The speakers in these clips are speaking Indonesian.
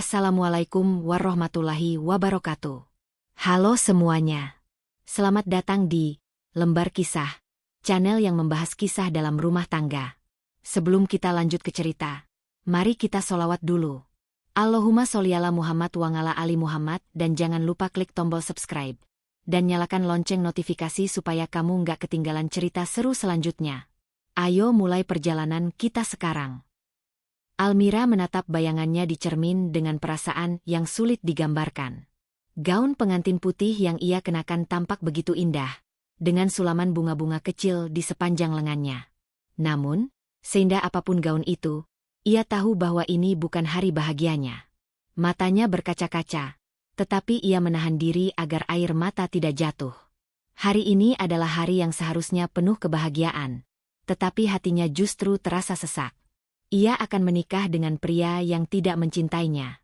Assalamualaikum warahmatullahi wabarakatuh. Halo semuanya. Selamat datang di Lembar Kisah, channel yang membahas kisah dalam rumah tangga. Sebelum kita lanjut ke cerita, mari kita sholawat dulu. Allahumma sholli ala Muhammad wa ala ali Muhammad, dan jangan lupa klik tombol subscribe dan nyalakan lonceng notifikasi supaya kamu nggak ketinggalan cerita seru selanjutnya. Ayo mulai perjalanan kita sekarang. Almira menatap bayangannya di cermin dengan perasaan yang sulit digambarkan. Gaun pengantin putih yang ia kenakan tampak begitu indah, dengan sulaman bunga-bunga kecil di sepanjang lengannya. Namun, seindah apapun gaun itu, ia tahu bahwa ini bukan hari bahagianya. Matanya berkaca-kaca, tetapi ia menahan diri agar air mata tidak jatuh. Hari ini adalah hari yang seharusnya penuh kebahagiaan, tetapi hatinya justru terasa sesak. Ia akan menikah dengan pria yang tidak mencintainya.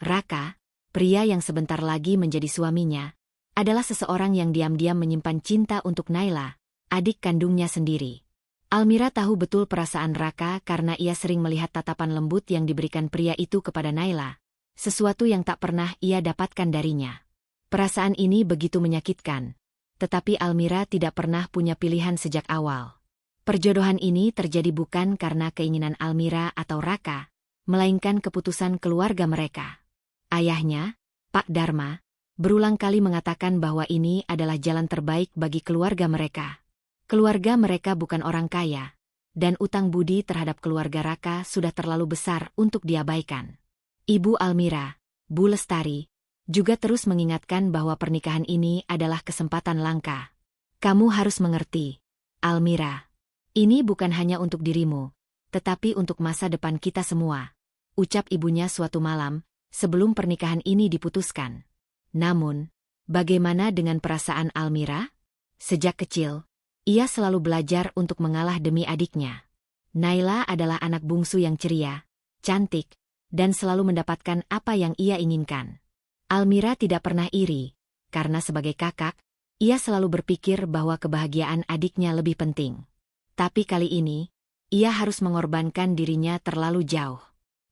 Raka, pria yang sebentar lagi menjadi suaminya, adalah seseorang yang diam-diam menyimpan cinta untuk Naila, adik kandungnya sendiri. Almira tahu betul perasaan Raka karena ia sering melihat tatapan lembut yang diberikan pria itu kepada Naila, sesuatu yang tak pernah ia dapatkan darinya. Perasaan ini begitu menyakitkan, tetapi Almira tidak pernah punya pilihan sejak awal. Perjodohan ini terjadi bukan karena keinginan Almira atau Raka, melainkan keputusan keluarga mereka. Ayahnya, Pak Dharma, berulang kali mengatakan bahwa ini adalah jalan terbaik bagi keluarga mereka. Keluarga mereka bukan orang kaya, dan utang budi terhadap keluarga Raka sudah terlalu besar untuk diabaikan. Ibu Almira, Bu Lestari, juga terus mengingatkan bahwa pernikahan ini adalah kesempatan langka. Kamu harus mengerti, Almira. Ini bukan hanya untuk dirimu, tetapi untuk masa depan kita semua, ucap ibunya suatu malam, sebelum pernikahan ini diputuskan. Namun, bagaimana dengan perasaan Almira? Sejak kecil, ia selalu belajar untuk mengalah demi adiknya. Naila adalah anak bungsu yang ceria, cantik, dan selalu mendapatkan apa yang ia inginkan. Almira tidak pernah iri, karena sebagai kakak, ia selalu berpikir bahwa kebahagiaan adiknya lebih penting. Tapi kali ini, ia harus mengorbankan dirinya terlalu jauh.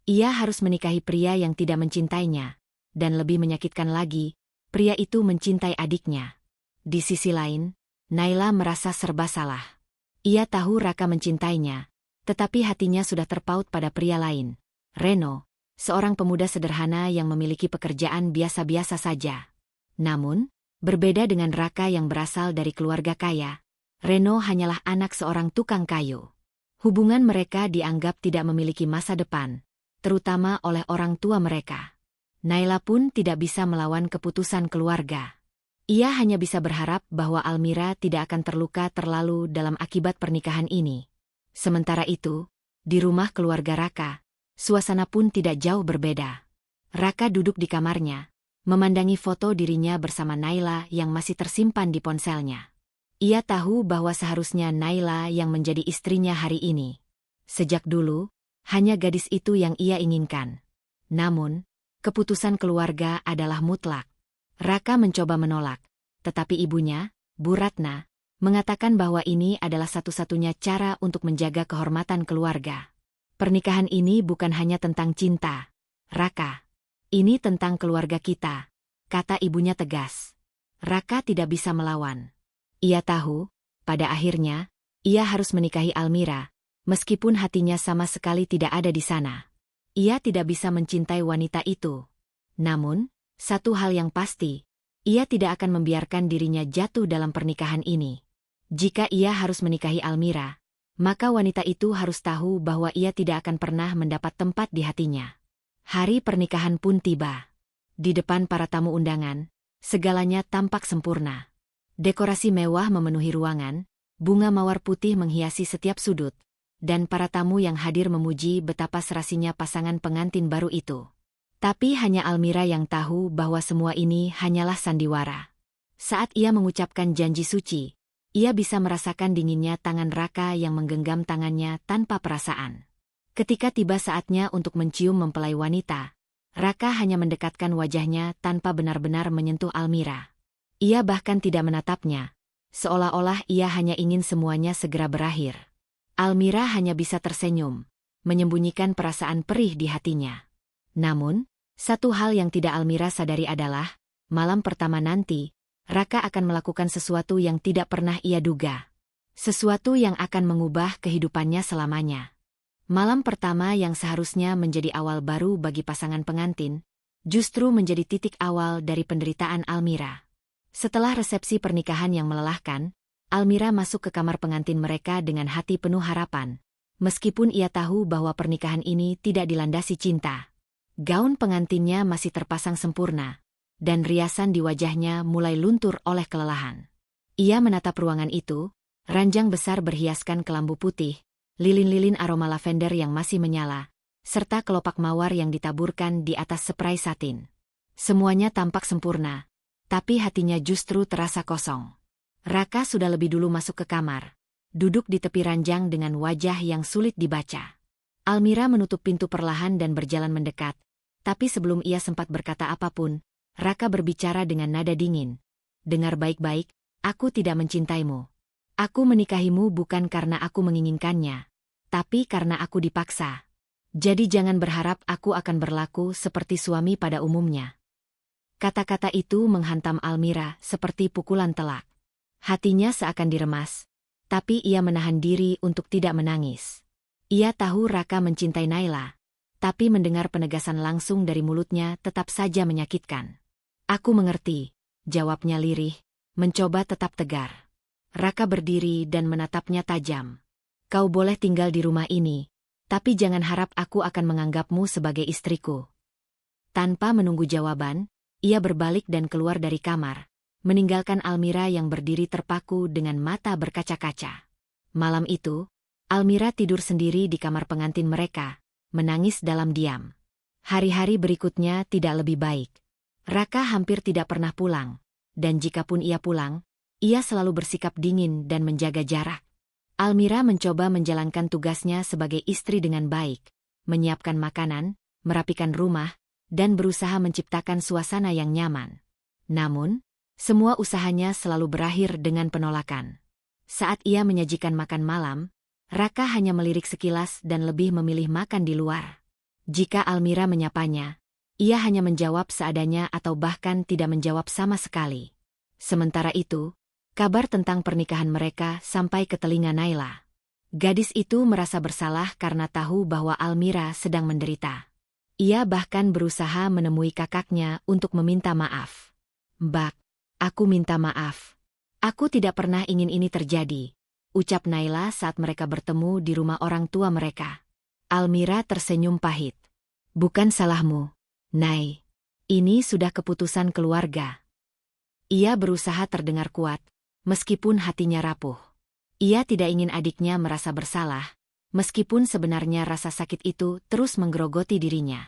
Ia harus menikahi pria yang tidak mencintainya, dan lebih menyakitkan lagi, pria itu mencintai adiknya. Di sisi lain, Naila merasa serba salah. Ia tahu Raka mencintainya, tetapi hatinya sudah terpaut pada pria lain, Reno, seorang pemuda sederhana yang memiliki pekerjaan biasa-biasa saja. Namun, berbeda dengan Raka yang berasal dari keluarga kaya, Reno hanyalah anak seorang tukang kayu. Hubungan mereka dianggap tidak memiliki masa depan, terutama oleh orang tua mereka. Naila pun tidak bisa melawan keputusan keluarga. Ia hanya bisa berharap bahwa Almira tidak akan terluka terlalu dalam akibat pernikahan ini. Sementara itu, di rumah keluarga Raka, suasana pun tidak jauh berbeda. Raka duduk di kamarnya, memandangi foto dirinya bersama Naila yang masih tersimpan di ponselnya. Ia tahu bahwa seharusnya Naila yang menjadi istrinya hari ini. Sejak dulu, hanya gadis itu yang ia inginkan. Namun, keputusan keluarga adalah mutlak. Raka mencoba menolak, tetapi ibunya, Bu Ratna, mengatakan bahwa ini adalah satu-satunya cara untuk menjaga kehormatan keluarga. Pernikahan ini bukan hanya tentang cinta, Raka. Ini tentang keluarga kita, kata ibunya tegas. Raka tidak bisa melawan. Ia tahu, pada akhirnya, ia harus menikahi Almira, meskipun hatinya sama sekali tidak ada di sana. Ia tidak bisa mencintai wanita itu. Namun, satu hal yang pasti, ia tidak akan membiarkan dirinya jatuh dalam pernikahan ini. Jika ia harus menikahi Almira, maka wanita itu harus tahu bahwa ia tidak akan pernah mendapat tempat di hatinya. Hari pernikahan pun tiba. Di depan para tamu undangan, segalanya tampak sempurna. Dekorasi mewah memenuhi ruangan, bunga mawar putih menghiasi setiap sudut, dan para tamu yang hadir memuji betapa serasinya pasangan pengantin baru itu. Tapi hanya Almira yang tahu bahwa semua ini hanyalah sandiwara. Saat ia mengucapkan janji suci, ia bisa merasakan dinginnya tangan Raka yang menggenggam tangannya tanpa perasaan. Ketika tiba saatnya untuk mencium mempelai wanita, Raka hanya mendekatkan wajahnya tanpa benar-benar menyentuh Almira. Ia bahkan tidak menatapnya, seolah-olah ia hanya ingin semuanya segera berakhir. Almira hanya bisa tersenyum, menyembunyikan perasaan perih di hatinya. Namun, Satu hal yang tidak Almira sadari adalah, malam pertama nanti, Raka akan melakukan sesuatu yang tidak pernah ia duga. Sesuatu yang akan mengubah kehidupannya selamanya. Malam pertama yang seharusnya menjadi awal baru bagi pasangan pengantin, justru menjadi titik awal dari penderitaan Almira. Setelah resepsi pernikahan yang melelahkan, Almira masuk ke kamar pengantin mereka dengan hati penuh harapan. Meskipun ia tahu bahwa pernikahan ini tidak dilandasi cinta. Gaun pengantinnya masih terpasang sempurna, dan riasan di wajahnya mulai luntur oleh kelelahan. Ia menatap ruangan itu, ranjang besar berhiaskan kelambu putih, lilin-lilin aroma lavender yang masih menyala, serta kelopak mawar yang ditaburkan di atas spray satin. Semuanya tampak sempurna, tapi hatinya justru terasa kosong. Raka sudah lebih dulu masuk ke kamar, duduk di tepi ranjang dengan wajah yang sulit dibaca. Almira menutup pintu perlahan dan berjalan mendekat, tapi sebelum ia sempat berkata apapun, Raka berbicara dengan nada dingin. "Dengar baik-baik, aku tidak mencintaimu. Aku menikahimu bukan karena aku menginginkannya, tapi karena aku dipaksa. Jadi jangan berharap aku akan berlaku seperti suami pada umumnya." Kata-kata itu menghantam Almira seperti pukulan telak. Hatinya seakan diremas, tapi ia menahan diri untuk tidak menangis. Ia tahu Raka mencintai Naila, tapi mendengar penegasan langsung dari mulutnya tetap saja menyakitkan. "Aku mengerti," jawabnya lirih, mencoba tetap tegar. Raka berdiri dan menatapnya tajam. "Kau boleh tinggal di rumah ini, tapi jangan harap aku akan menganggapmu sebagai istriku." Tanpa menunggu jawaban, ia berbalik dan keluar dari kamar, meninggalkan Almira yang berdiri terpaku dengan mata berkaca-kaca. Malam itu, Almira tidur sendiri di kamar pengantin mereka, menangis dalam diam. Hari-hari berikutnya tidak lebih baik. Raka hampir tidak pernah pulang, dan jikapun ia pulang, ia selalu bersikap dingin dan menjaga jarak. Almira mencoba menjalankan tugasnya sebagai istri dengan baik, menyiapkan makanan, merapikan rumah, dan berusaha menciptakan suasana yang nyaman. Namun, semua usahanya selalu berakhir dengan penolakan. Saat ia menyajikan makan malam, Raka hanya melirik sekilas dan lebih memilih makan di luar. Jika Almira menyapanya, ia hanya menjawab seadanya atau bahkan tidak menjawab sama sekali. Sementara itu, kabar tentang pernikahan mereka sampai ke telinga Naila. Gadis itu merasa bersalah karena tahu bahwa Almira sedang menderita. Ia bahkan berusaha menemui kakaknya untuk meminta maaf. "Mbak, aku minta maaf. Aku tidak pernah ingin ini terjadi," ucap Naila saat mereka bertemu di rumah orang tua mereka. Almira tersenyum pahit. "Bukan salahmu, Nay. Ini sudah keputusan keluarga." Ia berusaha terdengar kuat, meskipun hatinya rapuh. Ia tidak ingin adiknya merasa bersalah, meskipun sebenarnya rasa sakit itu terus menggerogoti dirinya.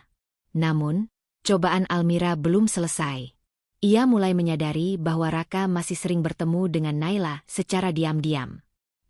Namun, cobaan Almira belum selesai. Ia mulai menyadari bahwa Raka masih sering bertemu dengan Naila secara diam-diam.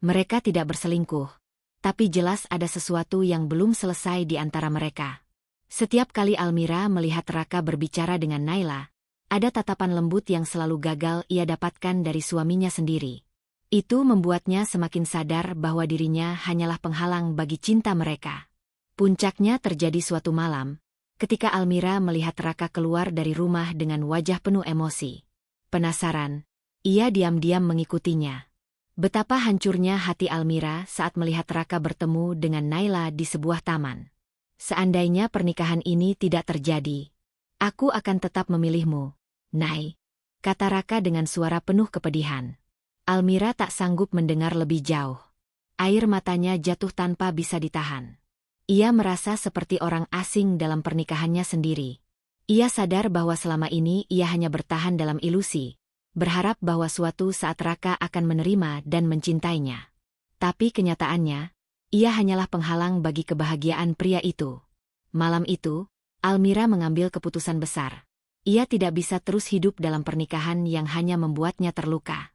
Mereka tidak berselingkuh, tapi jelas ada sesuatu yang belum selesai di antara mereka. Setiap kali Almira melihat Raka berbicara dengan Naila, ada tatapan lembut yang selalu gagal ia dapatkan dari suaminya sendiri. Itu membuatnya semakin sadar bahwa dirinya hanyalah penghalang bagi cinta mereka. Puncaknya terjadi suatu malam, ketika Almira melihat Raka keluar dari rumah dengan wajah penuh emosi. Penasaran, ia diam-diam mengikutinya. Betapa hancurnya hati Almira saat melihat Raka bertemu dengan Naila di sebuah taman. "Seandainya pernikahan ini tidak terjadi, aku akan tetap memilihmu, Nay," kata Raka dengan suara penuh kepedihan. Almira tak sanggup mendengar lebih jauh. Air matanya jatuh tanpa bisa ditahan. Ia merasa seperti orang asing dalam pernikahannya sendiri. Ia sadar bahwa selama ini ia hanya bertahan dalam ilusi, berharap bahwa suatu saat Raka akan menerima dan mencintainya. Tapi kenyataannya, ia hanyalah penghalang bagi kebahagiaan pria itu. Malam itu, Almira mengambil keputusan besar. Ia tidak bisa terus hidup dalam pernikahan yang hanya membuatnya terluka.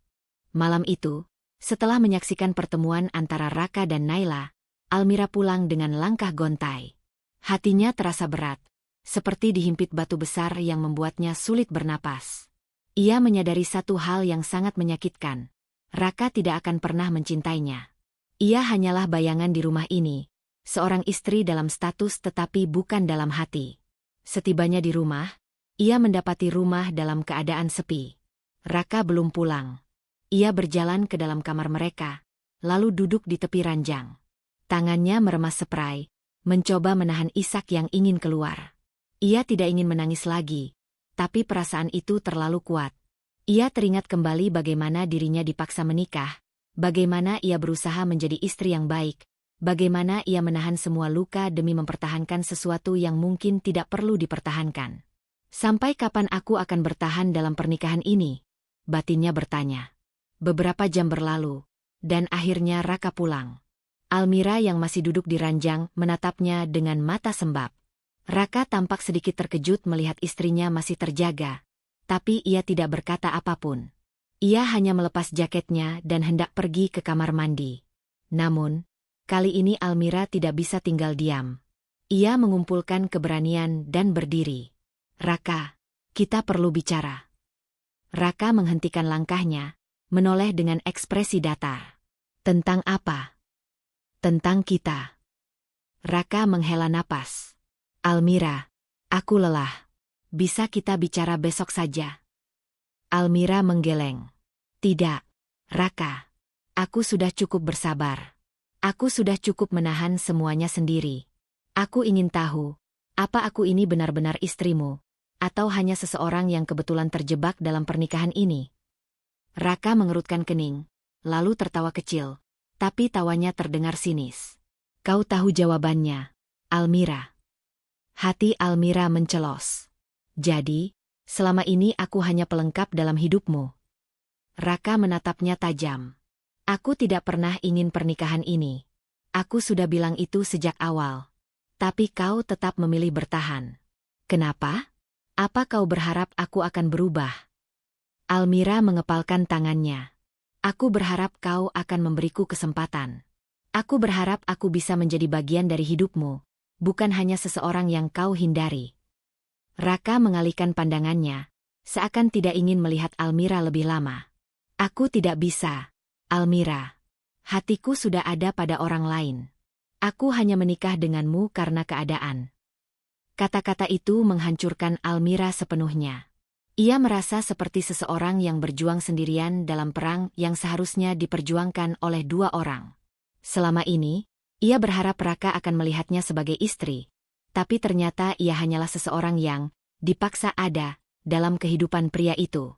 Malam itu, setelah menyaksikan pertemuan antara Raka dan Naila, Almira pulang dengan langkah gontai. Hatinya terasa berat, seperti dihimpit batu besar yang membuatnya sulit bernapas. Ia menyadari satu hal yang sangat menyakitkan. Raka tidak akan pernah mencintainya. Ia hanyalah bayangan di rumah ini, seorang istri dalam status tetapi bukan dalam hati. Setibanya di rumah, ia mendapati rumah dalam keadaan sepi. Raka belum pulang. Ia berjalan ke dalam kamar mereka, lalu duduk di tepi ranjang. Tangannya meremas spray, mencoba menahan isak yang ingin keluar. Ia tidak ingin menangis lagi, tapi perasaan itu terlalu kuat. Ia teringat kembali bagaimana dirinya dipaksa menikah, bagaimana ia berusaha menjadi istri yang baik, bagaimana ia menahan semua luka demi mempertahankan sesuatu yang mungkin tidak perlu dipertahankan. Sampai kapan aku akan bertahan dalam pernikahan ini? Batinnya bertanya. Beberapa jam berlalu, dan akhirnya Raka pulang. Almira yang masih duduk di ranjang menatapnya dengan mata sembab. Raka tampak sedikit terkejut melihat istrinya masih terjaga, tapi ia tidak berkata apapun. Ia hanya melepas jaketnya dan hendak pergi ke kamar mandi. Namun, kali ini Almira tidak bisa tinggal diam. Ia mengumpulkan keberanian dan berdiri. Raka, kita perlu bicara. Raka menghentikan langkahnya, menoleh dengan ekspresi datar. Tentang apa? Tentang kita. Raka menghela napas. Almira, aku lelah. Bisa kita bicara besok saja? Almira menggeleng. Tidak, Raka. Aku sudah cukup bersabar. Aku sudah cukup menahan semuanya sendiri. Aku ingin tahu, apa aku ini benar-benar istrimu, atau hanya seseorang yang kebetulan terjebak dalam pernikahan ini? Raka mengerutkan kening, lalu tertawa kecil, tapi tawanya terdengar sinis. Kau tahu jawabannya, Almira. Hati Almira mencelos. Jadi, selama ini aku hanya pelengkap dalam hidupmu. Raka menatapnya tajam. Aku tidak pernah ingin pernikahan ini. Aku sudah bilang itu sejak awal. Tapi kau tetap memilih bertahan. Kenapa? Apa kau berharap aku akan berubah? Almira mengepalkan tangannya. Aku berharap kau akan memberiku kesempatan. Aku berharap aku bisa menjadi bagian dari hidupmu, bukan hanya seseorang yang kau hindari. Raka mengalihkan pandangannya, seakan tidak ingin melihat Almira lebih lama. Aku tidak bisa, Almira. Hatiku sudah ada pada orang lain. Aku hanya menikah denganmu karena keadaan. Kata-kata itu menghancurkan Almira sepenuhnya. Ia merasa seperti seseorang yang berjuang sendirian dalam perang yang seharusnya diperjuangkan oleh dua orang. Selama ini, ia berharap Raka akan melihatnya sebagai istri, tapi ternyata ia hanyalah seseorang yang dipaksa ada dalam kehidupan pria itu.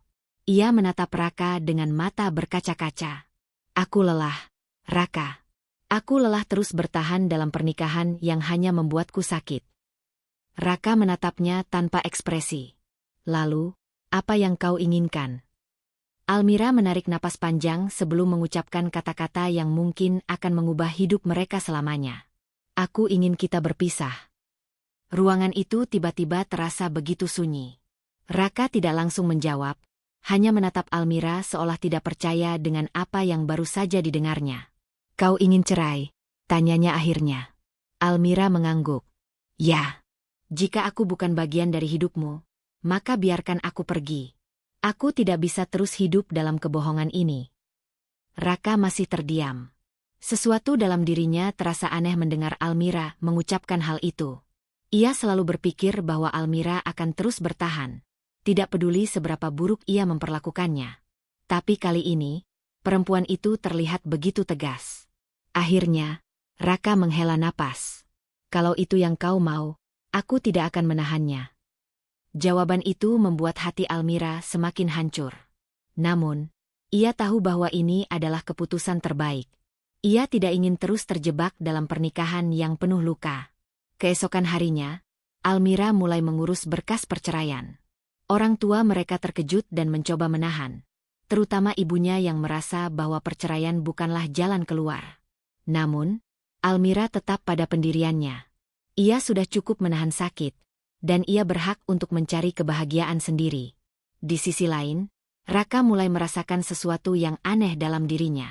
Ia menatap Raka dengan mata berkaca-kaca. Aku lelah, Raka. Aku lelah terus bertahan dalam pernikahan yang hanya membuatku sakit. Raka menatapnya tanpa ekspresi. Lalu, apa yang kau inginkan? Almira menarik napas panjang sebelum mengucapkan kata-kata yang mungkin akan mengubah hidup mereka selamanya. Aku ingin kita berpisah. Ruangan itu tiba-tiba terasa begitu sunyi. Raka tidak langsung menjawab, hanya menatap Almira seolah tidak percaya dengan apa yang baru saja didengarnya. Kau ingin cerai? Tanyanya akhirnya. Almira mengangguk. Ya. Jika aku bukan bagian dari hidupmu, maka biarkan aku pergi. Aku tidak bisa terus hidup dalam kebohongan ini. Raka masih terdiam. Sesuatu dalam dirinya terasa aneh mendengar Almira mengucapkan hal itu. Ia selalu berpikir bahwa Almira akan terus bertahan, tidak peduli seberapa buruk ia memperlakukannya. Tapi kali ini, perempuan itu terlihat begitu tegas. Akhirnya, Raka menghela napas. Kalau itu yang kau mau, aku tidak akan menahannya. Jawaban itu membuat hati Almira semakin hancur. Namun, ia tahu bahwa ini adalah keputusan terbaik. Ia tidak ingin terus terjebak dalam pernikahan yang penuh luka. Keesokan harinya, Almira mulai mengurus berkas perceraian. Orang tua mereka terkejut dan mencoba menahan, terutama ibunya yang merasa bahwa perceraian bukanlah jalan keluar. Namun, Almira tetap pada pendiriannya. Ia sudah cukup menahan sakit, dan ia berhak untuk mencari kebahagiaan sendiri. Di sisi lain, Raka mulai merasakan sesuatu yang aneh dalam dirinya.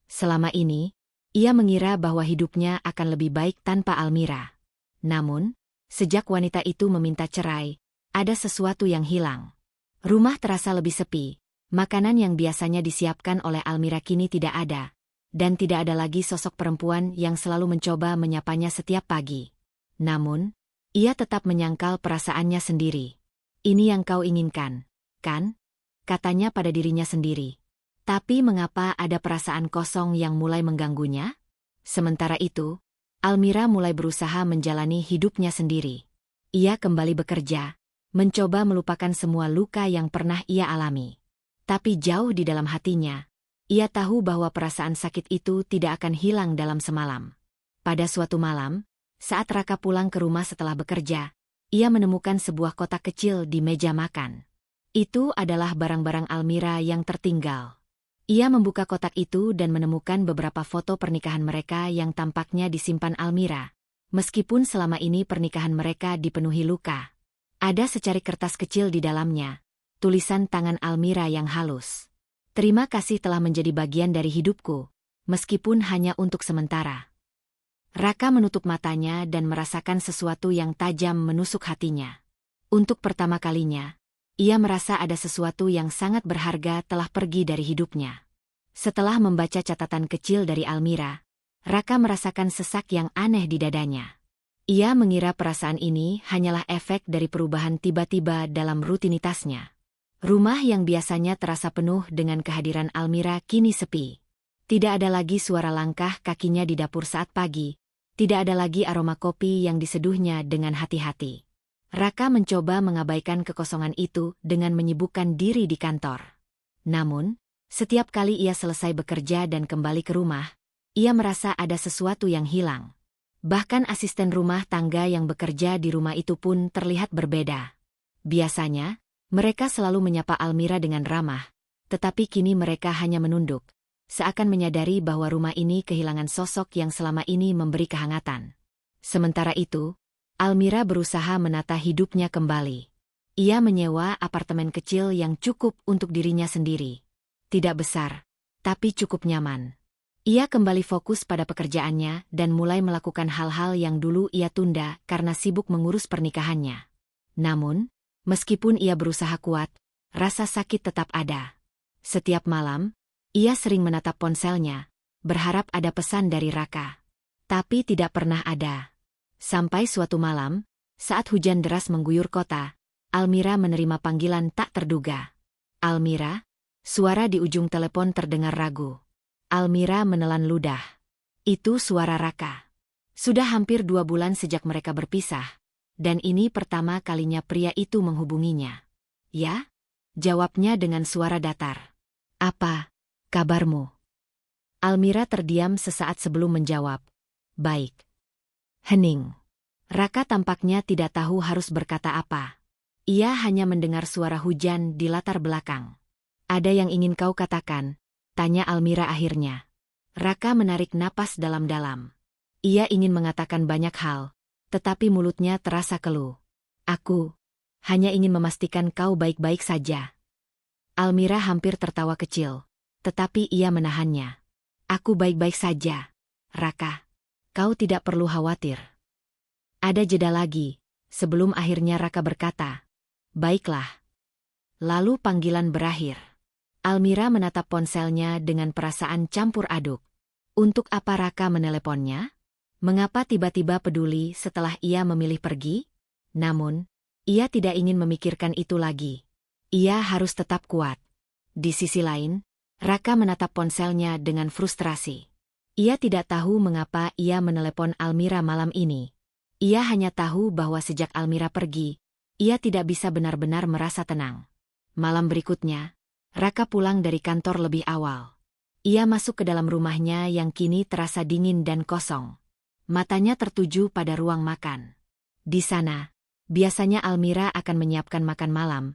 Selama ini, ia mengira bahwa hidupnya akan lebih baik tanpa Almira. Namun, sejak wanita itu meminta cerai, ada sesuatu yang hilang. Rumah terasa lebih sepi, makanan yang biasanya disiapkan oleh Almira kini tidak ada, dan tidak ada lagi sosok perempuan yang selalu mencoba menyapanya setiap pagi. Namun, Ia tetap menyangkal perasaannya sendiri. Ini yang kau inginkan, kan? Katanya pada dirinya sendiri. Tapi mengapa ada perasaan kosong yang mulai mengganggunya? Sementara itu, Almira mulai berusaha menjalani hidupnya sendiri. Ia kembali bekerja, mencoba melupakan semua luka yang pernah ia alami. Tapi jauh di dalam hatinya, ia tahu bahwa perasaan sakit itu tidak akan hilang dalam semalam. Pada suatu malam, saat Raka pulang ke rumah setelah bekerja, ia menemukan sebuah kotak kecil di meja makan. Itu adalah barang-barang Almira yang tertinggal. Ia membuka kotak itu dan menemukan beberapa foto pernikahan mereka yang tampaknya disimpan Almira. Meskipun selama ini pernikahan mereka dipenuhi luka. Ada secari kertas kecil di dalamnya, tulisan tangan Almira yang halus. Terima kasih telah menjadi bagian dari hidupku, meskipun hanya untuk sementara. Raka menutup matanya dan merasakan sesuatu yang tajam menusuk hatinya. Untuk pertama kalinya, ia merasa ada sesuatu yang sangat berharga telah pergi dari hidupnya. Setelah membaca catatan kecil dari Almira, Raka merasakan sesak yang aneh di dadanya. Ia mengira perasaan ini hanyalah efek dari perubahan tiba-tiba dalam rutinitasnya. Rumah yang biasanya terasa penuh dengan kehadiran Almira kini sepi. Tidak ada lagi suara langkah kakinya di dapur saat pagi. Tidak ada lagi aroma kopi yang diseduhnya dengan hati-hati. Raka mencoba mengabaikan kekosongan itu dengan menyibukkan diri di kantor. Namun, setiap kali ia selesai bekerja dan kembali ke rumah, ia merasa ada sesuatu yang hilang. Bahkan asisten rumah tangga yang bekerja di rumah itu pun terlihat berbeda. Biasanya, mereka selalu menyapa Almira dengan ramah, tetapi kini mereka hanya menunduk, seakan menyadari bahwa rumah ini kehilangan sosok yang selama ini memberi kehangatan. Sementara itu, Almira berusaha menata hidupnya kembali. Ia menyewa apartemen kecil yang cukup untuk dirinya sendiri. Tidak besar, tapi cukup nyaman. Ia kembali fokus pada pekerjaannya dan mulai melakukan hal-hal yang dulu ia tunda karena sibuk mengurus pernikahannya. Namun, meskipun ia berusaha kuat, rasa sakit tetap ada. Setiap malam, ia sering menatap ponselnya, berharap ada pesan dari Raka. Tapi tidak pernah ada. Sampai suatu malam, saat hujan deras mengguyur kota, Almira menerima panggilan tak terduga. "Almira?" Suara di ujung telepon terdengar ragu. Almira menelan ludah. Itu suara Raka. Sudah hampir 2 bulan sejak mereka berpisah, dan ini pertama kalinya pria itu menghubunginya. "Ya?" jawabnya dengan suara datar. "Apa kabarmu?" Almira terdiam sesaat sebelum menjawab. "Baik." Hening. Raka tampaknya tidak tahu harus berkata apa. Ia hanya mendengar suara hujan di latar belakang. "Ada yang ingin kau katakan?" tanya Almira akhirnya. Raka menarik napas dalam-dalam. Ia ingin mengatakan banyak hal, tetapi mulutnya terasa keluh. "Aku hanya ingin memastikan kau baik-baik saja." Almira hampir tertawa kecil, tetapi ia menahannya. "Aku baik-baik saja, Raka. Kau tidak perlu khawatir." Ada jeda lagi, sebelum akhirnya Raka berkata, "Baiklah." Lalu panggilan berakhir. Almira menatap ponselnya dengan perasaan campur aduk. Untuk apa Raka meneleponnya? Mengapa tiba-tiba peduli setelah ia memilih pergi? Namun, ia tidak ingin memikirkan itu lagi. Ia harus tetap kuat. Di sisi lain, Raka menatap ponselnya dengan frustrasi. Ia tidak tahu mengapa ia menelepon Almira malam ini. Ia hanya tahu bahwa sejak Almira pergi, ia tidak bisa benar-benar merasa tenang. Malam berikutnya, Raka pulang dari kantor lebih awal. Ia masuk ke dalam rumahnya yang kini terasa dingin dan kosong. Matanya tertuju pada ruang makan. Di sana, biasanya Almira akan menyiapkan makan malam,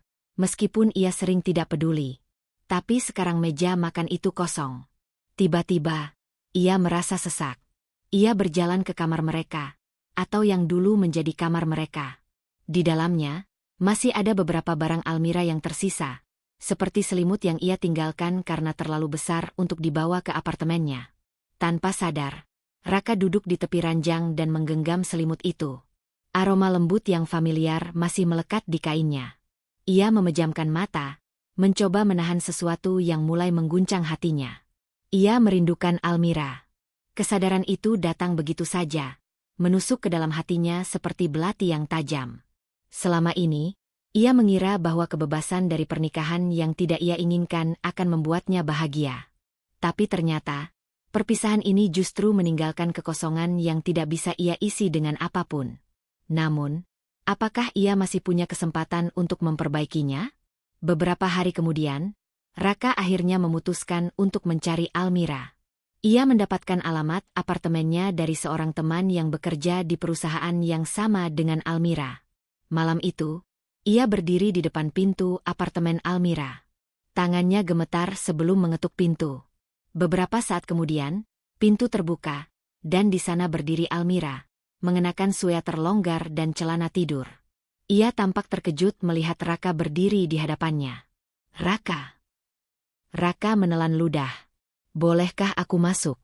meskipun ia sering tidak peduli. Tapi sekarang meja makan itu kosong. Tiba-tiba, ia merasa sesak. Ia berjalan ke kamar mereka, atau yang dulu menjadi kamar mereka. Di dalamnya, masih ada beberapa barang Almira yang tersisa, seperti selimut yang ia tinggalkan karena terlalu besar untuk dibawa ke apartemennya. Tanpa sadar, Raka duduk di tepi ranjang dan menggenggam selimut itu. Aroma lembut yang familiar masih melekat di kainnya. Ia memejamkan mata, mencoba menahan sesuatu yang mulai mengguncang hatinya. Ia merindukan Almira. Kesadaran itu datang begitu saja, menusuk ke dalam hatinya seperti belati yang tajam. Selama ini, ia mengira bahwa kebebasan dari pernikahan yang tidak ia inginkan akan membuatnya bahagia. Tapi ternyata, perpisahan ini justru meninggalkan kekosongan yang tidak bisa ia isi dengan apapun. Namun, apakah ia masih punya kesempatan untuk memperbaikinya? Beberapa hari kemudian, Raka akhirnya memutuskan untuk mencari Almira. Ia mendapatkan alamat apartemennya dari seorang teman yang bekerja di perusahaan yang sama dengan Almira. Malam itu, ia berdiri di depan pintu apartemen Almira. Tangannya gemetar sebelum mengetuk pintu. Beberapa saat kemudian, pintu terbuka, dan di sana berdiri Almira, mengenakan sweater longgar dan celana tidur. Ia tampak terkejut melihat Raka berdiri di hadapannya. "Raka." Raka menelan ludah. "Bolehkah aku masuk?"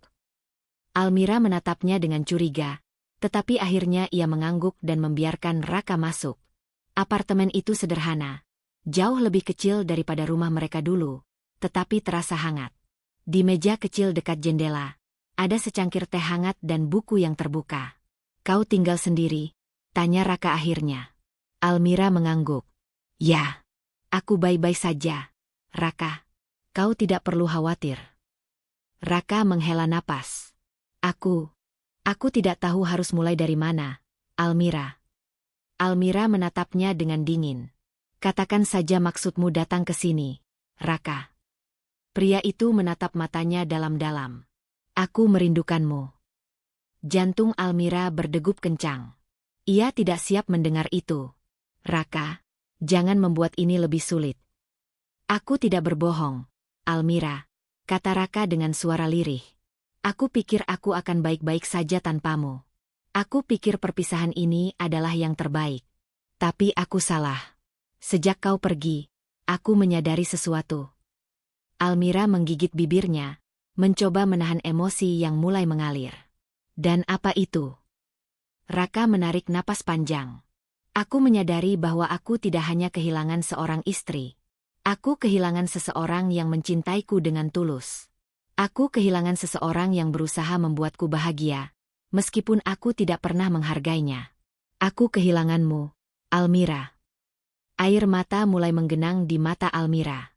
Almira menatapnya dengan curiga, tetapi akhirnya ia mengangguk dan membiarkan Raka masuk. Apartemen itu sederhana, jauh lebih kecil daripada rumah mereka dulu, tetapi terasa hangat. Di meja kecil dekat jendela, ada secangkir teh hangat dan buku yang terbuka. "Kau tinggal sendiri?" tanya Raka akhirnya. Almira mengangguk. "Ya, aku baik-baik saja, Raka. Kau tidak perlu khawatir." Raka menghela napas. Aku tidak tahu harus mulai dari mana, Almira." Almira menatapnya dengan dingin. "Katakan saja maksudmu datang ke sini, Raka." Pria itu menatap matanya dalam-dalam. "Aku merindukanmu." Jantung Almira berdegup kencang. Ia tidak siap mendengar itu. "Raka, jangan membuat ini lebih sulit." "Aku tidak berbohong, Almira," kata Raka dengan suara lirih. "Aku pikir aku akan baik-baik saja tanpamu. Aku pikir perpisahan ini adalah yang terbaik. Tapi aku salah. Sejak kau pergi, aku menyadari sesuatu." Almira menggigit bibirnya, mencoba menahan emosi yang mulai mengalir. "Dan apa itu?" Raka menarik napas panjang. "Aku menyadari bahwa aku tidak hanya kehilangan seorang istri. Aku kehilangan seseorang yang mencintaiku dengan tulus. Aku kehilangan seseorang yang berusaha membuatku bahagia, meskipun aku tidak pernah menghargainya. Aku kehilanganmu, Almira." Air mata mulai menggenang di mata Almira.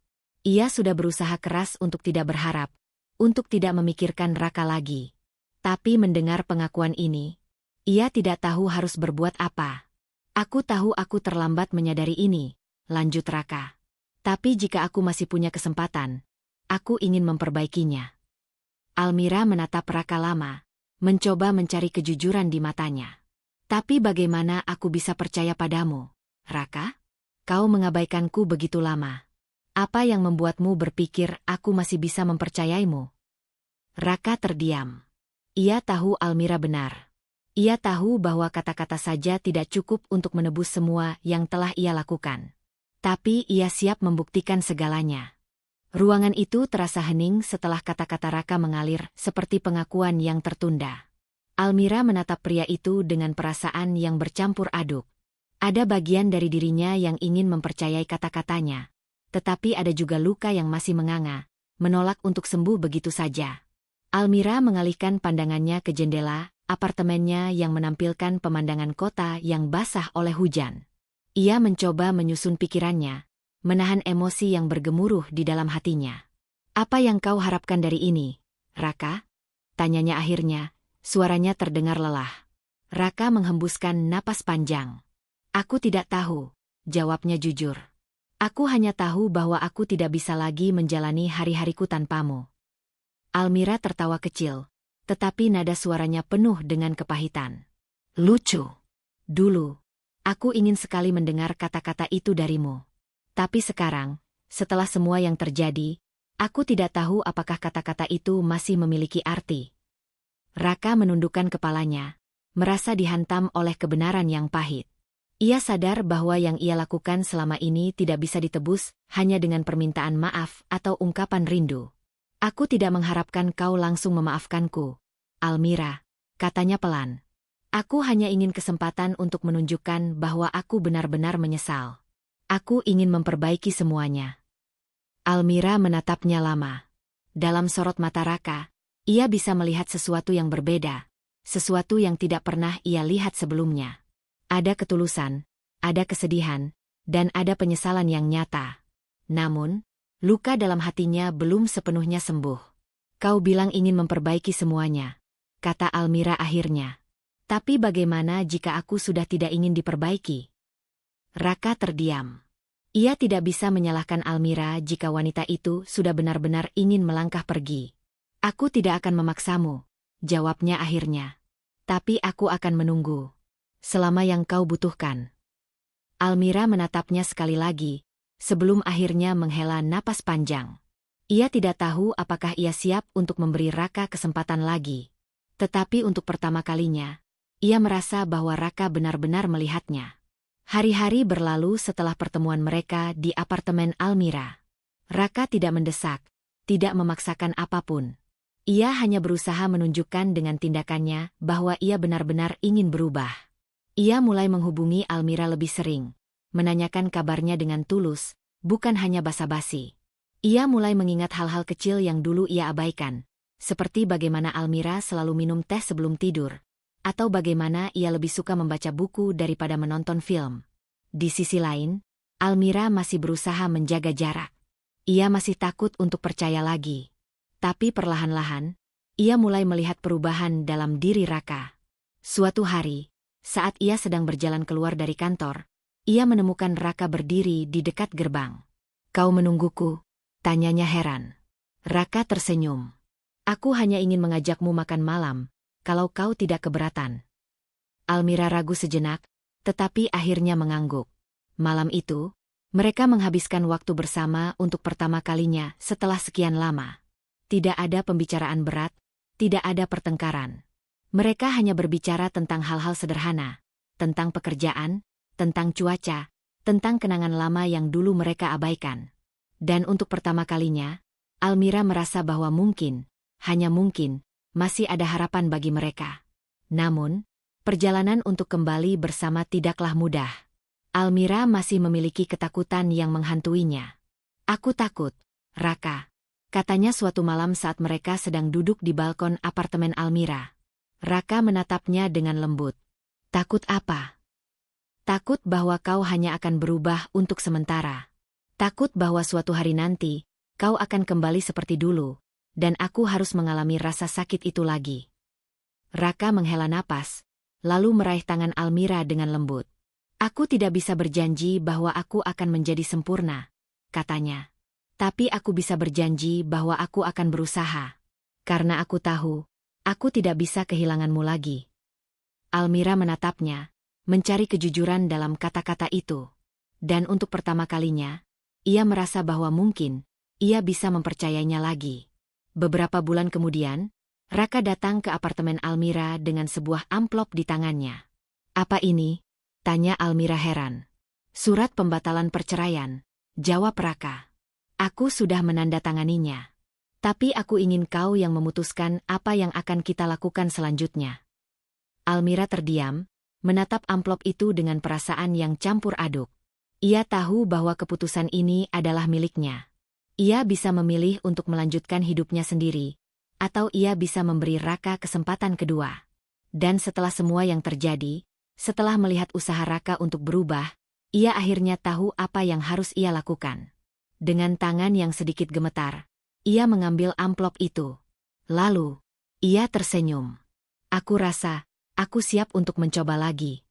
Ia sudah berusaha keras untuk tidak berharap, untuk tidak memikirkan Raka lagi. Tapi mendengar pengakuan ini, ia tidak tahu harus berbuat apa. "Aku tahu aku terlambat menyadari ini," lanjut Raka. "Tapi jika aku masih punya kesempatan, aku ingin memperbaikinya." Almira menatap Raka lama, mencoba mencari kejujuran di matanya. "Tapi bagaimana aku bisa percaya padamu, Raka? Kau mengabaikanku begitu lama. Apa yang membuatmu berpikir aku masih bisa mempercayaimu?" Raka terdiam. Ia tahu Almira benar. Ia tahu bahwa kata-kata saja tidak cukup untuk menebus semua yang telah ia lakukan. Tapi ia siap membuktikan segalanya. Ruangan itu terasa hening setelah kata-kata Raka mengalir seperti pengakuan yang tertunda. Almira menatap pria itu dengan perasaan yang bercampur aduk. Ada bagian dari dirinya yang ingin mempercayai kata-katanya, tetapi ada juga luka yang masih menganga, menolak untuk sembuh begitu saja. Almira mengalihkan pandangannya ke jendela apartemennya yang menampilkan pemandangan kota yang basah oleh hujan. Ia mencoba menyusun pikirannya, menahan emosi yang bergemuruh di dalam hatinya. "Apa yang kau harapkan dari ini, Raka?" tanyanya akhirnya, suaranya terdengar lelah. Raka menghembuskan napas panjang. "Aku tidak tahu," jawabnya jujur. "Aku hanya tahu bahwa aku tidak bisa lagi menjalani hari-hariku tanpamu." Almira tertawa kecil, tetapi nada suaranya penuh dengan kepahitan. "Lucu. Dulu, aku ingin sekali mendengar kata-kata itu darimu. Tapi sekarang, setelah semua yang terjadi, aku tidak tahu apakah kata-kata itu masih memiliki arti." Raka menundukkan kepalanya, merasa dihantam oleh kebenaran yang pahit. Ia sadar bahwa yang ia lakukan selama ini tidak bisa ditebus hanya dengan permintaan maaf atau ungkapan rindu. "Aku tidak mengharapkan kau langsung memaafkanku, Almira," katanya pelan. "Aku hanya ingin kesempatan untuk menunjukkan bahwa aku benar-benar menyesal. Aku ingin memperbaiki semuanya." Almira menatapnya lama. Dalam sorot mata Raka, ia bisa melihat sesuatu yang berbeda, sesuatu yang tidak pernah ia lihat sebelumnya. Ada ketulusan, ada kesedihan, dan ada penyesalan yang nyata. Namun, luka dalam hatinya belum sepenuhnya sembuh. Kau bilang ingin memperbaiki semuanya, kata Almira akhirnya. Tapi bagaimana jika aku sudah tidak ingin diperbaiki? Raka terdiam. Ia tidak bisa menyalahkan Almira jika wanita itu sudah benar-benar ingin melangkah pergi. Aku tidak akan memaksamu, jawabnya akhirnya. Tapi aku akan menunggu. Selama yang kau butuhkan. Almira menatapnya sekali lagi, sebelum akhirnya menghela napas panjang. Ia tidak tahu apakah ia siap untuk memberi Raka kesempatan lagi. Tetapi untuk pertama kalinya, ia merasa bahwa Raka benar-benar melihatnya. Hari-hari berlalu setelah pertemuan mereka di apartemen Almira. Raka tidak mendesak, tidak memaksakan apapun. Ia hanya berusaha menunjukkan dengan tindakannya bahwa ia benar-benar ingin berubah. Ia mulai menghubungi Almira lebih sering, menanyakan kabarnya dengan tulus, bukan hanya basa-basi. Ia mulai mengingat hal-hal kecil yang dulu ia abaikan, seperti bagaimana Almira selalu minum teh sebelum tidur, atau bagaimana ia lebih suka membaca buku daripada menonton film. Di sisi lain, Almira masih berusaha menjaga jarak. Ia masih takut untuk percaya lagi. Tapi perlahan-lahan, ia mulai melihat perubahan dalam diri Raka. Suatu hari, saat ia sedang berjalan keluar dari kantor, ia menemukan Raka berdiri di dekat gerbang. "Kau menungguku?" tanyanya heran. Raka tersenyum. "Aku hanya ingin mengajakmu makan malam, kalau kau tidak keberatan." Almira ragu sejenak, tetapi akhirnya mengangguk. Malam itu, mereka menghabiskan waktu bersama untuk pertama kalinya setelah sekian lama. Tidak ada pembicaraan berat, tidak ada pertengkaran. Mereka hanya berbicara tentang hal-hal sederhana, tentang pekerjaan, tentang cuaca, tentang kenangan lama yang dulu mereka abaikan. Dan untuk pertama kalinya, Almira merasa bahwa mungkin, hanya mungkin, masih ada harapan bagi mereka. Namun, perjalanan untuk kembali bersama tidaklah mudah. Almira masih memiliki ketakutan yang menghantuinya. "Aku takut, Raka," katanya suatu malam saat mereka sedang duduk di balkon apartemen Almira. Raka menatapnya dengan lembut. "Takut apa?" "Takut bahwa kau hanya akan berubah untuk sementara. Takut bahwa suatu hari nanti, kau akan kembali seperti dulu, dan aku harus mengalami rasa sakit itu lagi." Raka menghela napas, lalu meraih tangan Almira dengan lembut. "Aku tidak bisa berjanji bahwa aku akan menjadi sempurna," katanya. "Tapi aku bisa berjanji bahwa aku akan berusaha. Karena aku tahu, aku tidak bisa kehilanganmu lagi." Almira menatapnya, mencari kejujuran dalam kata-kata itu. Dan untuk pertama kalinya, ia merasa bahwa mungkin, ia bisa mempercayainya lagi. Beberapa bulan kemudian, Raka datang ke apartemen Almira dengan sebuah amplop di tangannya. "Apa ini?" tanya Almira heran. "Surat pembatalan perceraian," jawab Raka. "Aku sudah menandatanganinya. Tapi aku ingin kau yang memutuskan apa yang akan kita lakukan selanjutnya." Almira terdiam, menatap amplop itu dengan perasaan yang campur aduk. Ia tahu bahwa keputusan ini adalah miliknya. Ia bisa memilih untuk melanjutkan hidupnya sendiri, atau ia bisa memberi Raka kesempatan kedua. Dan setelah semua yang terjadi, setelah melihat usaha Raka untuk berubah, ia akhirnya tahu apa yang harus ia lakukan. Dengan tangan yang sedikit gemetar, ia mengambil amplop itu. Lalu, ia tersenyum. "Aku rasa, aku siap untuk mencoba lagi."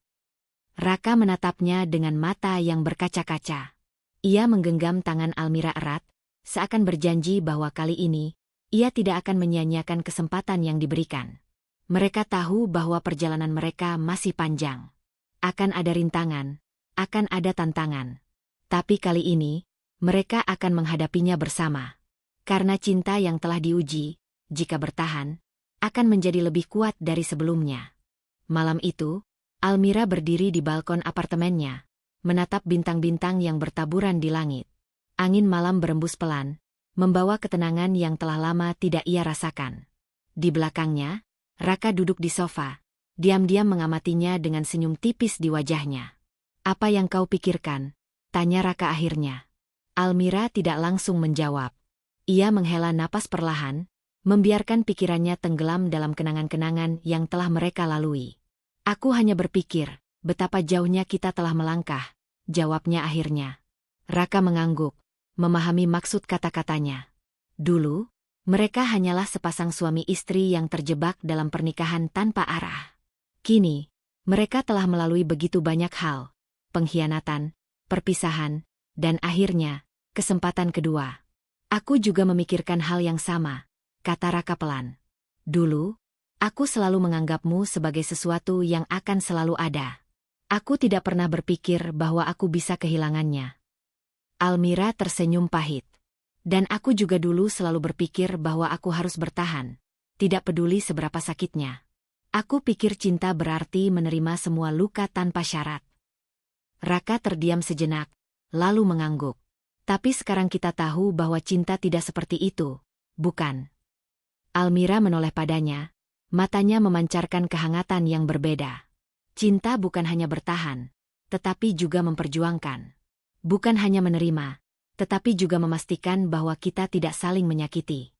Raka menatapnya dengan mata yang berkaca-kaca. Ia menggenggam tangan Almira erat, seakan berjanji bahwa kali ini, ia tidak akan menyia-nyiakan kesempatan yang diberikan. Mereka tahu bahwa perjalanan mereka masih panjang. Akan ada rintangan, akan ada tantangan. Tapi kali ini, mereka akan menghadapinya bersama. Karena cinta yang telah diuji, jika bertahan, akan menjadi lebih kuat dari sebelumnya. Malam itu, Almira berdiri di balkon apartemennya, menatap bintang-bintang yang bertaburan di langit. Angin malam berembus pelan, membawa ketenangan yang telah lama tidak ia rasakan. Di belakangnya, Raka duduk di sofa, diam-diam mengamatinya dengan senyum tipis di wajahnya. "Apa yang kau pikirkan?" tanya Raka akhirnya. Almira tidak langsung menjawab. Ia menghela napas perlahan, membiarkan pikirannya tenggelam dalam kenangan-kenangan yang telah mereka lalui. Aku hanya berpikir, betapa jauhnya kita telah melangkah, jawabnya akhirnya. Raka mengangguk, memahami maksud kata-katanya. Dulu, mereka hanyalah sepasang suami istri yang terjebak dalam pernikahan tanpa arah. Kini, mereka telah melalui begitu banyak hal, pengkhianatan, perpisahan, dan akhirnya, kesempatan kedua. Aku juga memikirkan hal yang sama, kata Raka pelan. Dulu, aku selalu menganggapmu sebagai sesuatu yang akan selalu ada. Aku tidak pernah berpikir bahwa aku bisa kehilangannya. Almira tersenyum pahit. Dan aku juga dulu selalu berpikir bahwa aku harus bertahan, tidak peduli seberapa sakitnya. Aku pikir cinta berarti menerima semua luka tanpa syarat. Raka terdiam sejenak, lalu mengangguk. Tapi sekarang kita tahu bahwa cinta tidak seperti itu, bukan? Almira menoleh padanya, matanya memancarkan kehangatan yang berbeda. Cinta bukan hanya bertahan, tetapi juga memperjuangkan. Bukan hanya menerima, tetapi juga memastikan bahwa kita tidak saling menyakiti.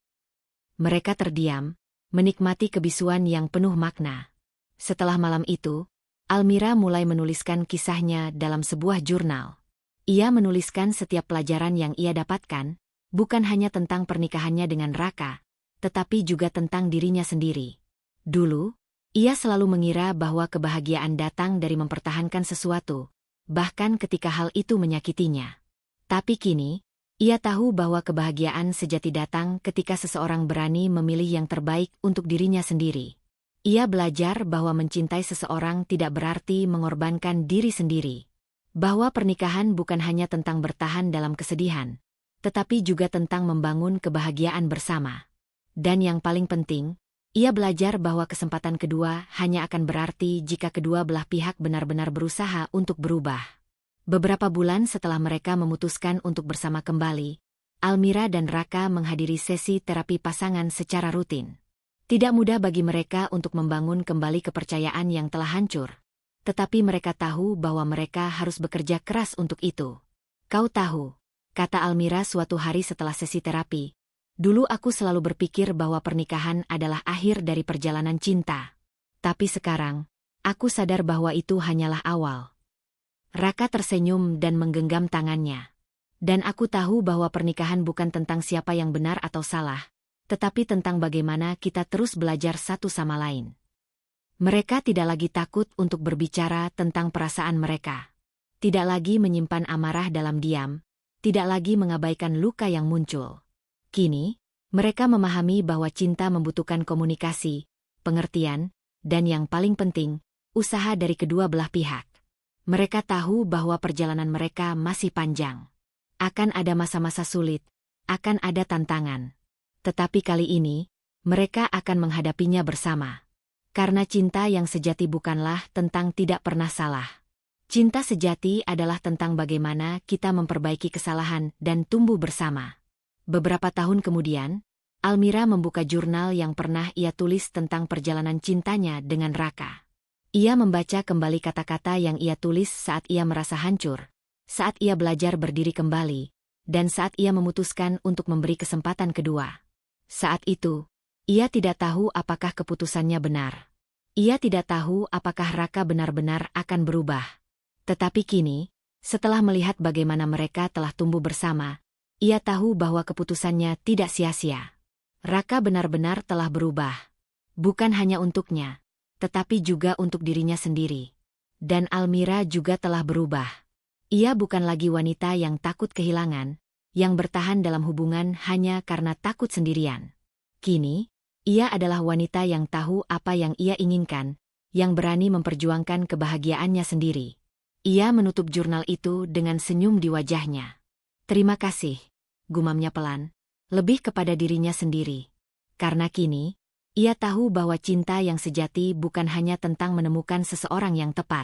Mereka terdiam, menikmati kebisuan yang penuh makna. Setelah malam itu, Almira mulai menuliskan kisahnya dalam sebuah jurnal. Ia menuliskan setiap pelajaran yang ia dapatkan, bukan hanya tentang pernikahannya dengan Raka, tetapi juga tentang dirinya sendiri. Dulu, ia selalu mengira bahwa kebahagiaan datang dari mempertahankan sesuatu, bahkan ketika hal itu menyakitinya. Tapi kini, ia tahu bahwa kebahagiaan sejati datang ketika seseorang berani memilih yang terbaik untuk dirinya sendiri. Ia belajar bahwa mencintai seseorang tidak berarti mengorbankan diri sendiri. Bahwa pernikahan bukan hanya tentang bertahan dalam kesedihan, tetapi juga tentang membangun kebahagiaan bersama. Dan yang paling penting, ia belajar bahwa kesempatan kedua hanya akan berarti jika kedua belah pihak benar-benar berusaha untuk berubah. Beberapa bulan setelah mereka memutuskan untuk bersama kembali, Almira dan Raka menghadiri sesi terapi pasangan secara rutin. Tidak mudah bagi mereka untuk membangun kembali kepercayaan yang telah hancur, tetapi mereka tahu bahwa mereka harus bekerja keras untuk itu. Kau tahu, kata Almira suatu hari setelah sesi terapi, dulu aku selalu berpikir bahwa pernikahan adalah akhir dari perjalanan cinta. Tapi sekarang, aku sadar bahwa itu hanyalah awal. Raka tersenyum dan menggenggam tangannya. Dan aku tahu bahwa pernikahan bukan tentang siapa yang benar atau salah, tetapi tentang bagaimana kita terus belajar satu sama lain. Mereka tidak lagi takut untuk berbicara tentang perasaan mereka. Tidak lagi menyimpan amarah dalam diam, tidak lagi mengabaikan luka yang muncul. Kini, mereka memahami bahwa cinta membutuhkan komunikasi, pengertian, dan yang paling penting, usaha dari kedua belah pihak. Mereka tahu bahwa perjalanan mereka masih panjang. Akan ada masa-masa sulit, akan ada tantangan. Tetapi kali ini, mereka akan menghadapinya bersama. Karena cinta yang sejati bukanlah tentang tidak pernah salah. Cinta sejati adalah tentang bagaimana kita memperbaiki kesalahan dan tumbuh bersama. Beberapa tahun kemudian, Almira membuka jurnal yang pernah ia tulis tentang perjalanan cintanya dengan Raka. Ia membaca kembali kata-kata yang ia tulis saat ia merasa hancur, saat ia belajar berdiri kembali, dan saat ia memutuskan untuk memberi kesempatan kedua. Saat itu, ia tidak tahu apakah keputusannya benar. Ia tidak tahu apakah Raka benar-benar akan berubah. Tetapi kini, setelah melihat bagaimana mereka telah tumbuh bersama, ia tahu bahwa keputusannya tidak sia-sia. Raka benar-benar telah berubah. Bukan hanya untuknya, tetapi juga untuk dirinya sendiri. Dan Almira juga telah berubah. Ia bukan lagi wanita yang takut kehilangan, yang bertahan dalam hubungan hanya karena takut sendirian. Kini, ia adalah wanita yang tahu apa yang ia inginkan, yang berani memperjuangkan kebahagiaannya sendiri. Ia menutup jurnal itu dengan senyum di wajahnya. Terima kasih, gumamnya pelan, lebih kepada dirinya sendiri. Karena kini, ia tahu bahwa cinta yang sejati bukan hanya tentang menemukan seseorang yang tepat,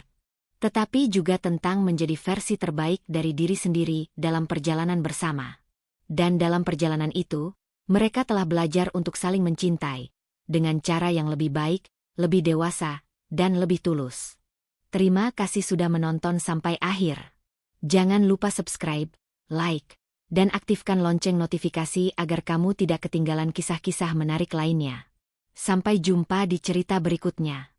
tetapi juga tentang menjadi versi terbaik dari diri sendiri dalam perjalanan bersama. Dan dalam perjalanan itu, mereka telah belajar untuk saling mencintai, dengan cara yang lebih baik, lebih dewasa, dan lebih tulus. Terima kasih sudah menonton sampai akhir. Jangan lupa subscribe, like, Dan aktifkan lonceng notifikasi agar kamu tidak ketinggalan kisah-kisah menarik lainnya. Sampai jumpa di cerita berikutnya.